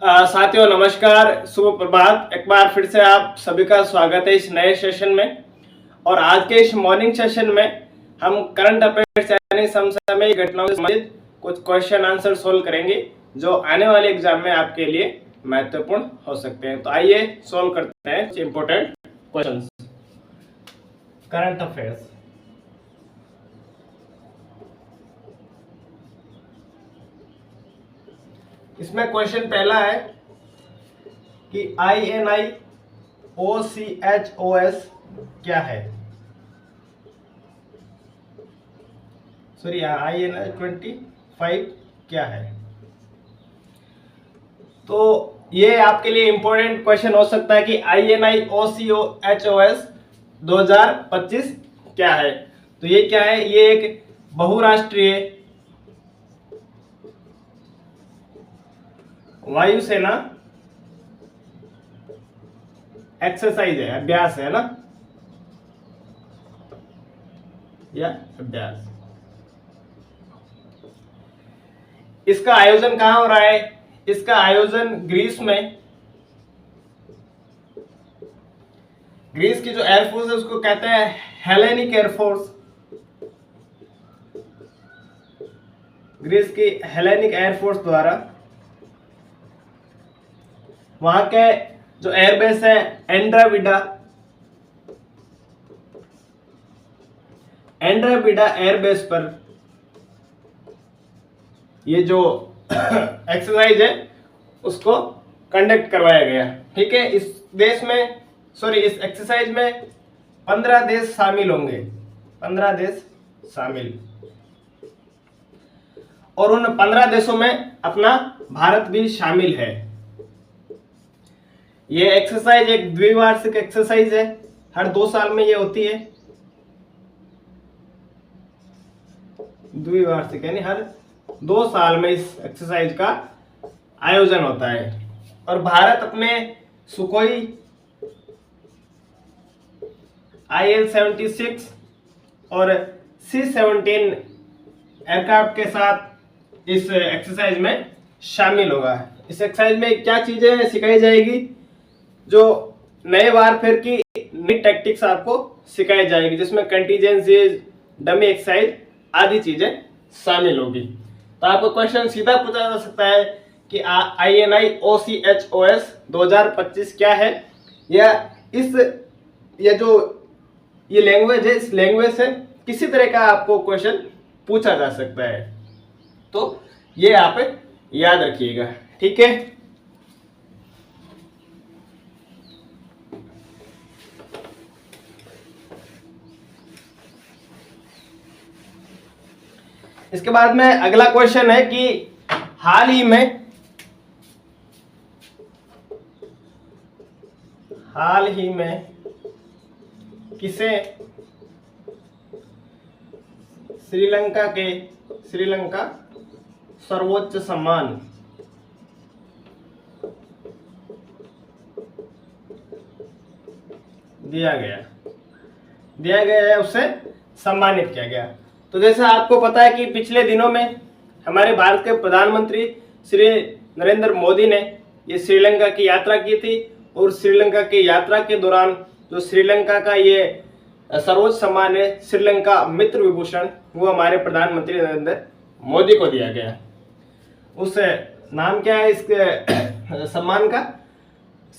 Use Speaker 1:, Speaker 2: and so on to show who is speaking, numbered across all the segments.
Speaker 1: साथियों नमस्कार, शुभ प्रभात। एक बार फिर से आप सभी का स्वागत है इस नए सेशन में। और आज के इस मॉर्निंग सेशन में हम करंट अफेयर्स यानी समसामयिक घटनाओं से संबंधित कुछ क्वेश्चन आंसर सोल्व करेंगे जो आने वाले एग्जाम में आपके लिए महत्वपूर्ण हो सकते हैं। तो आइए सोल्व करते हैं इंपॉर्टेंट क्वेश्चंस। Current affairs. इसमें क्वेश्चन पहला है कि INIOCHOS क्या है। सॉरी, INI-25 क्या है। तो ये आपके लिए इंपॉर्टेंट क्वेश्चन हो सकता है कि INIOCHOS 2025 क्या है। तो ये क्या है, ये एक बहुराष्ट्रीय वायुसेना एक्सरसाइज है, अभ्यास है ना, या अभ्यास। इसका आयोजन कहां हो रहा है? इसका आयोजन ग्रीस में। ग्रीस की जो एयरफोर्स है उसको कहते हैं हेलेनिक एयरफोर्स। ग्रीस की हेलेनिक एयरफोर्स द्वारा वहां के जो एयरबेस है एंड्राविडा एयरबेस पर ये जो एक्सरसाइज है उसको कंडक्ट करवाया गया। ठीक है, इस एक्सरसाइज में 15 देश शामिल होंगे। 15 देश शामिल, और उन 15 देशों में अपना भारत भी शामिल है। ये एक्सरसाइज एक द्विवार्षिक एक्सरसाइज है, हर 2 साल में ये होती है। द्विवार्षिक यानी हर 2 साल में इस एक्सरसाइज का आयोजन होता है। और भारत अपने सुखोई IL-76 और C-17 एयरक्राफ्ट के साथ इस एक्सरसाइज में शामिल होगा। इस एक्सरसाइज में क्या चीजें सिखाई जाएगी? जो नए वारफेयर की नई टैक्टिक्स आपको सिखाई जाएगी, जिसमें कंटीजेंसी, डमी एक्सरसाइज आदि चीजें शामिल होगी। तो आपको क्वेश्चन सीधा पूछा जा सकता है कि INIOCHOS 2025 क्या है, या ये लैंग्वेज है, इस लैंग्वेज से किसी तरह का आपको क्वेश्चन पूछा जा सकता है। तो ये आप याद रखिएगा, ठीक है। इसके बाद में अगला क्वेश्चन है कि हाल ही में किसे श्रीलंका सर्वोच्च सम्मान दिया गया है, उससे सम्मानित किया गया। तो जैसा आपको पता है कि पिछले दिनों में हमारे भारत के प्रधानमंत्री श्री नरेंद्र मोदी ने ये श्रीलंका की यात्रा की थी, और श्रीलंका की यात्रा के दौरान जो श्रीलंका का ये सर्वोच्च सम्मान है श्रीलंका मित्र विभूषण, वो हमारे प्रधानमंत्री नरेंद्र मोदी को दिया गया। उस नाम क्या है इसके सम्मान का?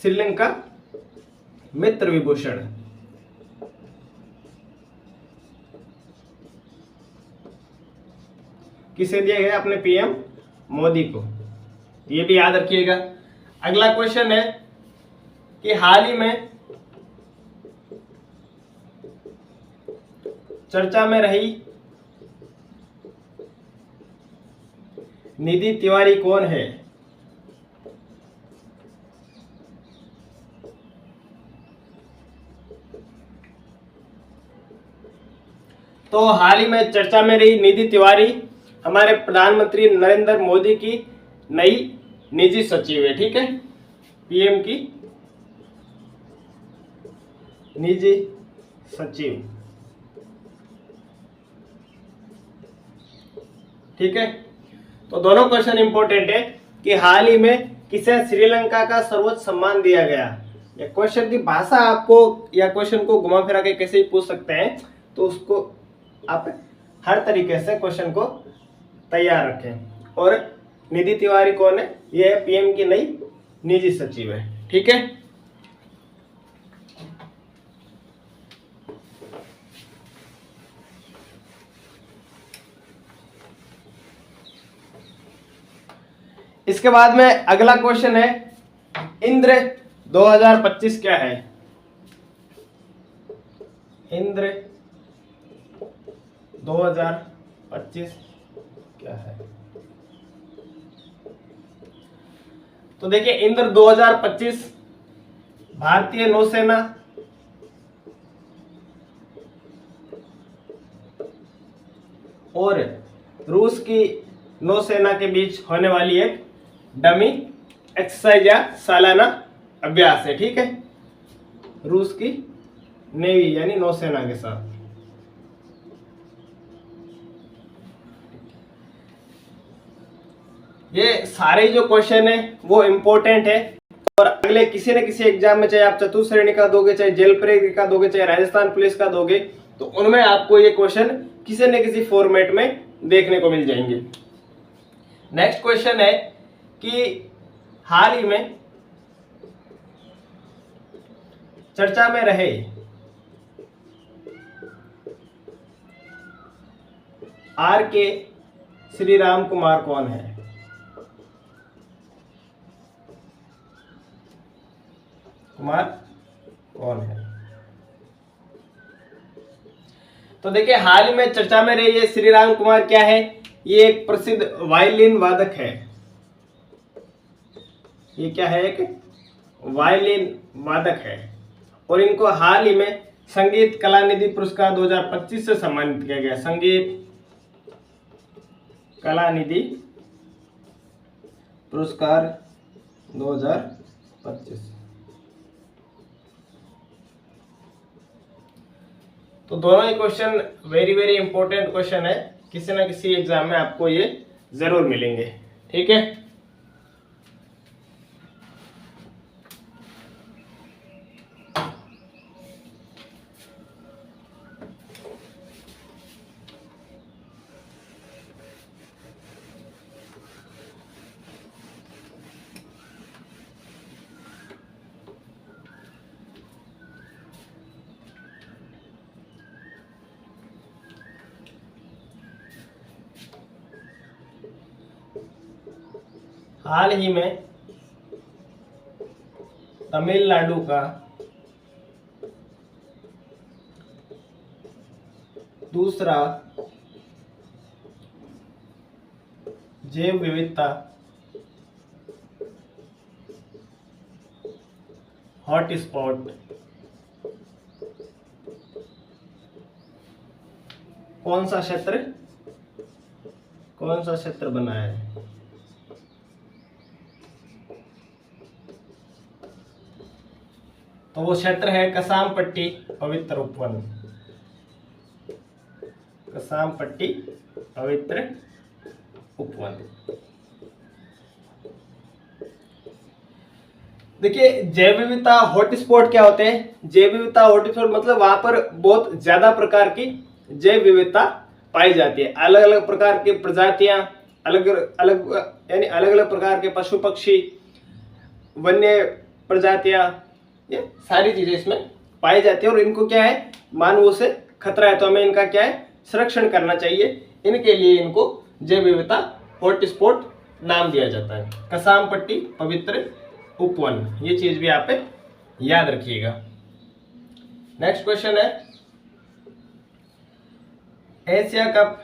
Speaker 1: श्रीलंका मित्र विभूषण। किसे दिया गया? अपने PM मोदी को। ये भी याद रखिएगा। अगला क्वेश्चन है कि हाल ही में चर्चा में रही निधि तिवारी कौन है? तो हाल ही में चर्चा में रही निधि तिवारी हमारे प्रधानमंत्री नरेंद्र मोदी की नई निजी सचिव है। ठीक है, PM की निजी सचिव। ठीक है, तो दोनों क्वेश्चन इंपॉर्टेंट है कि हाल ही में किसे श्रीलंका का सर्वोच्च सम्मान दिया गया। या क्वेश्चन की भाषा आपको या क्वेश्चन को घुमा फिरा के कैसे ही पूछ सकते हैं, तो उसको आप हर तरीके से क्वेश्चन को तैयार रखें। और निधि तिवारी कौन है? ये पीएम की नई निजी सचिव है। ठीक है, इसके बाद में अगला क्वेश्चन है, इंद्र 2025 क्या है? इंद्र 2025 क्या है? तो देखिए, इंद्र 2025 भारतीय नौसेना और रूस की नौसेना के बीच होने वाली एक डमी एक्सरसाइज या सालाना अभ्यास है। ठीक है, रूस की नेवी यानी नौसेना के साथ। ये सारे जो क्वेश्चन है वो इम्पोर्टेंट है, और अगले किसी न किसी एग्जाम में, चाहे आप चतुर्थ श्रेणी का दोगे, चाहे जेल प्रेरी का दोगे, चाहे राजस्थान पुलिस का दोगे, तो उनमें आपको ये क्वेश्चन किसी न किसी फॉर्मेट में देखने को मिल जाएंगे। नेक्स्ट क्वेश्चन है कि हाल ही में चर्चा में रहे आर के श्री राम कुमार कौन है? कुमार कौन है? तो देखिए, हाल ही में चर्चा में रहे ये श्री राम कुमार क्या है? ये एक प्रसिद्ध वायलिन वादक है। ये क्या है? एक वायलिन वादक है, और इनको हाल ही में संगीत कलानिधि पुरस्कार 2025 से सम्मानित किया गया। संगीत कलानिधि पुरस्कार 2025। तो दोनों ही question very very important question है, किसी ना किसी एग्जाम में आपको ये जरूर मिलेंगे। ठीक है, हाल ही में तमिलनाडु का दूसरा जैव विविधता हॉटस्पॉट कौन सा क्षेत्र बना है? तो वो क्षेत्र है कसामपट्टी पवित्र उपवन। कसामपट्टी पवित्र उपवन। देखिए, जैव विविधता हॉटस्पॉट क्या होते हैं? जैव विविधता हॉटस्पॉट मतलब वहां पर बहुत ज्यादा प्रकार की जैव विविधता पाई जाती है। अलग अलग प्रकार की प्रजातियां, अलग अलग यानी अलग अलग प्रकार के पशु पक्षी, वन्य प्रजातियां, ये सारी चीजें इसमें पाई जाती है। और इनको क्या है, मानवों से खतरा है, तो हमें इनका क्या है, संरक्षण करना चाहिए। इनके लिए इनको जैव विविधता हॉटस्पॉट नाम दिया जाता है। कसामपट्टी पवित्र उपवन, ये चीज भी आप याद रखिएगा। नेक्स्ट क्वेश्चन है, एशिया कप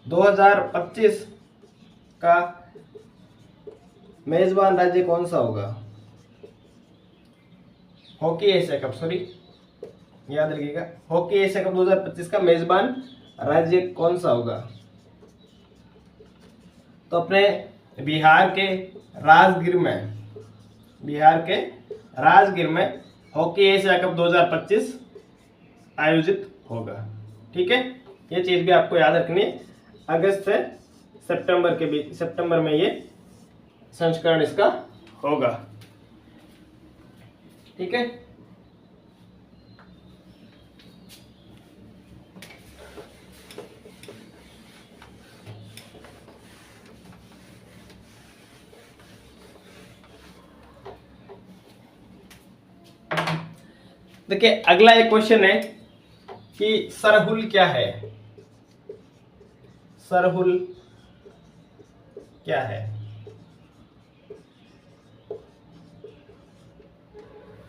Speaker 1: 2025 का मेजबान राज्य कौन सा होगा? हॉकी एशिया कप, सॉरी याद रखिएगा, हॉकी एशिया कप 2025 का मेजबान राज्य कौन सा होगा? तो अपने बिहार के राजगीर में हॉकी एशिया कप 2025 आयोजित होगा। ठीक है, ये चीज भी आपको याद रखनी है। अगस्त से सितंबर के बीच, सितंबर में ये संस्करण इसका होगा। ठीक है। देखिए अगला एक क्वेश्चन है कि सरहुल क्या है। सरहुल क्या है?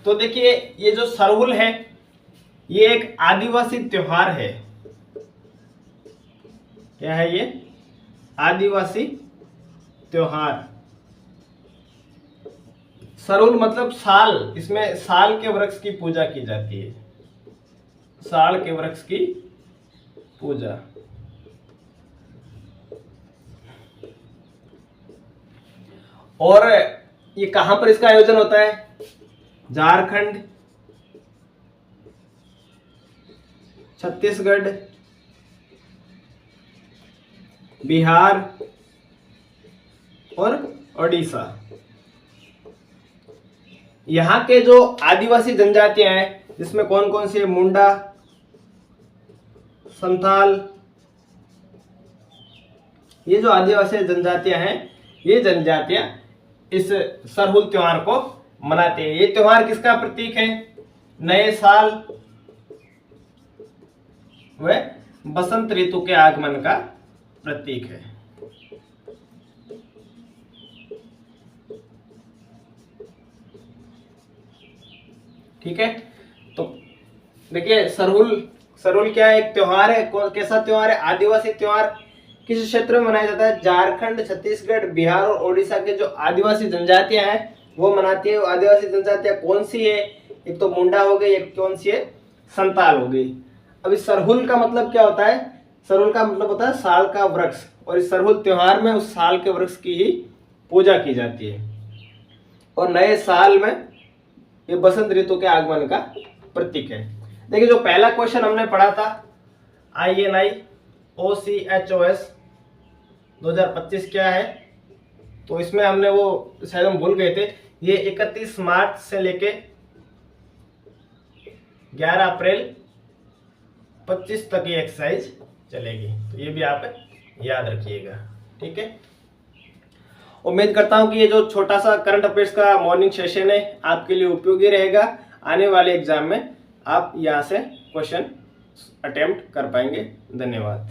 Speaker 1: तो देखिए ये जो सरहुल है ये एक आदिवासी त्योहार है। क्या है ये? आदिवासी त्योहार। सरहुल मतलब साल, इसमें साल के वृक्ष की पूजा की जाती है। साल के वृक्ष की पूजा। और ये कहां पर इसका आयोजन होता है? झारखंड, छत्तीसगढ़, बिहार और ओडिशा। यहाँ के जो आदिवासी जनजातियां हैं जिसमें कौन कौन सी है? मुंडा, संथाल। ये जो आदिवासी जनजातियां हैं ये जनजातियां इस सरहुल त्योहार को मनाते हैं। ये त्योहार किसका प्रतीक है? नए साल व बसंत ऋतु के आगमन का प्रतीक है। ठीक है। तो देखिए सरहुल क्या है? एक त्योहार है। कैसा त्योहार है? आदिवासी त्योहार। किस क्षेत्र में मनाया जाता है? झारखंड, छत्तीसगढ़, बिहार और ओडिशा के जो आदिवासी जनजातियां हैं वो मनाती है। आदिवासी जनजातियां कौन सी है? एक तो मुंडा हो गई, एक कौन सी है? संताल हो गई। अब इस सरहुल का मतलब क्या होता है? सरहुल का मतलब होता है साल का वृक्ष, और इस सरहुल त्योहार में उस साल के वृक्ष की ही पूजा की जाती है। और नए साल में ये बसंत ऋतु के आगमन का प्रतीक है। देखिए जो पहला क्वेश्चन हमने पढ़ा था INI OCHOS 2025 क्या है, तो इसमें हमने वो शायद हम भूल गए थे। ये 31 मार्च से लेके 11 अप्रैल 25 तक ये एक्सरसाइज चलेगी, तो ये भी आप याद रखिएगा। ठीक है। उम्मीद करता हूं कि ये जो छोटा सा करंट अफेयर्स का मॉर्निंग सेशन है आपके लिए उपयोगी रहेगा। आने वाले एग्जाम में आप यहां से क्वेश्चन अटेम्प्ट कर पाएंगे। धन्यवाद।